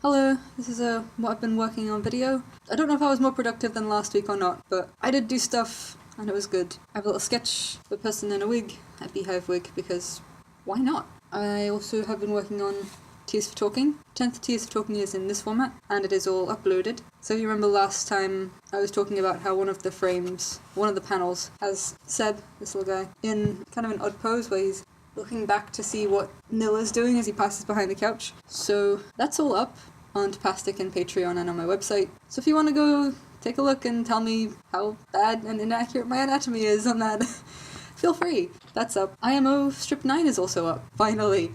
Hello, this is what I've been working on video. I don't know if I was more productive than last week or not, but I did do stuff and it was good. I have a little sketch of a person in a wig, a beehive wig, because why not? I also have been working on Tears for Talking. 10th Tears for Talking is in this format, and it is all uploaded. So if you remember last time I was talking about how one of the frames, one of the panels, has Seb, this little guy, in kind of an odd pose where he's looking back to see what Nil is doing as he passes behind the couch. So that's all up on Tapastic and Patreon and on my website. So if you want to go take a look and tell me how bad and inaccurate my anatomy is on that, feel free. That's up. IMO Strip 9 is also up. Finally.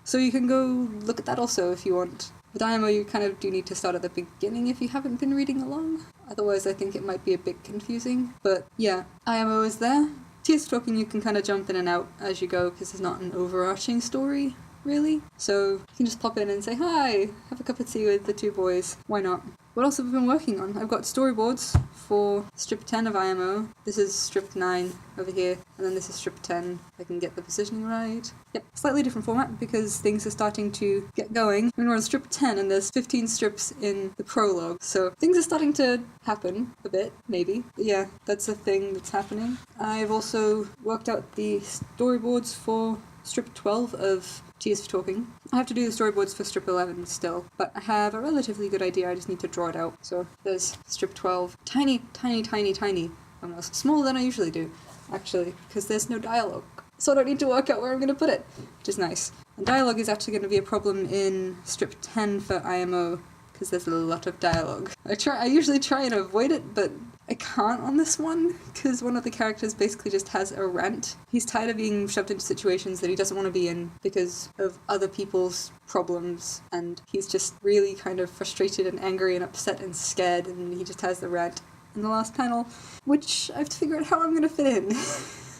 So you can go look at that also if you want. With IMO you kind of do need to start at the beginning if you haven't been reading along. Otherwise I think it might be a bit confusing. But yeah, IMO is there. Tears for Talking you can kind of jump in and out as you go because there's not an overarching story, really. So you can just pop in and say, hi, have a cup of tea with the two boys. Why not? What else have I been working on? I've got storyboards for strip 10 of IMO. This is strip 9 over here, and then this is strip 10. If I can get the positioning right. Yep, slightly different format because things are starting to get going. I mean, we're on strip 10 and there's 15 strips in the prologue, so things are starting to happen a bit, maybe. But yeah, that's a thing that's happening. I've also worked out the storyboards for strip 12 of Tears for Talking. I have to do the storyboards for strip 11 still, but I have a relatively good idea, I just need to draw it out. So there's strip 12. Tiny, almost. Smaller than I usually do, actually, because there's no dialogue. So I don't need to work out where I'm going to put it, which is nice. And dialogue is actually going to be a problem in strip 10 for IMO, because there's a lot of dialogue. I usually try and avoid it, but I can't on this one, because one of the characters basically just has a rant. He's tired of being shoved into situations that he doesn't want to be in because of other people's problems, and he's just really kind of frustrated and angry and upset and scared, and he just has the rant in the last panel, which I have to figure out how I'm going to fit in.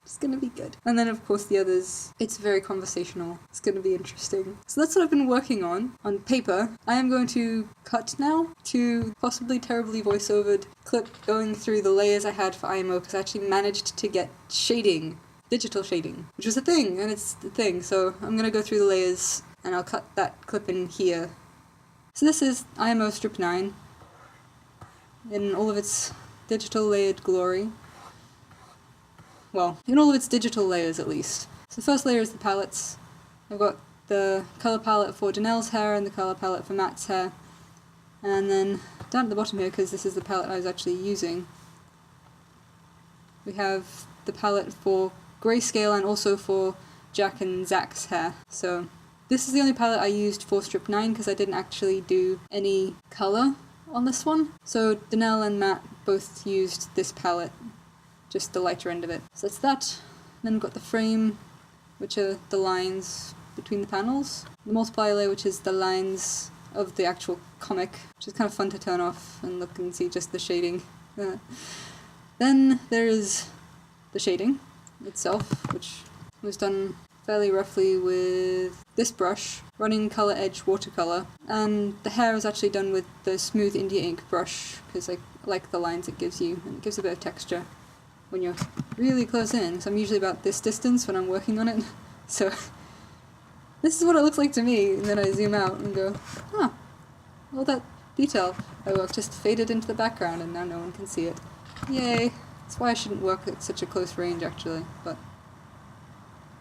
It's gonna be good. And then of course the others, it's very conversational. It's gonna be interesting. So that's what I've been working on paper. I am going to cut now to possibly terribly voiceovered clip going through the layers I had for IMO because I actually managed to get shading, digital shading, which was a thing, and it's the thing. So I'm gonna go through the layers and I'll cut that clip in here. So this is IMO Strip 9 in all of its digital layered glory. Well, in all of its digital layers at least. So the first layer is the palettes. I've got the colour palette for Janelle's hair and the colour palette for Matt's hair. And then down at the bottom here, because this is the palette I was actually using, we have the palette for grayscale and also for Jack and Zach's hair. So this is the only palette I used for strip 9 because I didn't actually do any colour on this one. So Janelle and Matt both used this palette, just the lighter end of it. So that's that. Then we've got the frame, which are the lines between the panels. The multiplier layer, which is the lines of the actual comic, which is kind of fun to turn off and look and see just the shading. Then there is the shading itself, which was done fairly roughly with this brush, running colour edge watercolour, and the hair is actually done with the smooth India ink brush, because I like the lines it gives you, and it gives a bit of texture when you're really close in. So I'm usually about this distance when I'm working on it. So this is what it looks like to me, and then I zoom out and go, huh, all that detail I worked just faded into the background and now no one can see it. Yay! That's why I shouldn't work at such a close range actually, but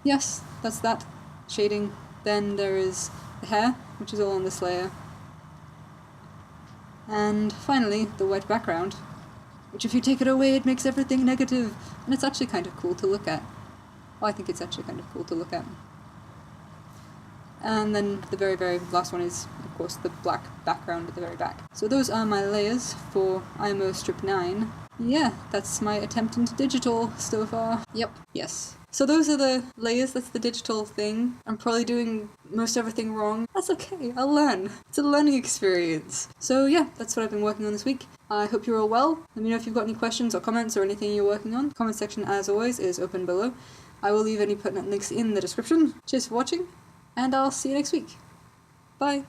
yes, that's that. Shading. Then there is the hair, which is all on this layer. And finally, the white background, which if you take it away, it makes everything negative, and it's actually kind of cool to look at. Well, I think it's actually kind of cool to look at. And then the very, very last one is, of course, the black background at the very back. So those are my layers for IMO Strip 9. Yeah, that's my attempt into digital so far. Yep, yes. So those are the layers, that's the digital thing. I'm probably doing most everything wrong. That's okay, I'll learn. It's a learning experience. So yeah, that's what I've been working on this week. I hope you're all well. Let me know if you've got any questions or comments or anything you're working on. The comment section, as always, is open below. I will leave any pertinent links in the description. Cheers for watching, and I'll see you next week. Bye!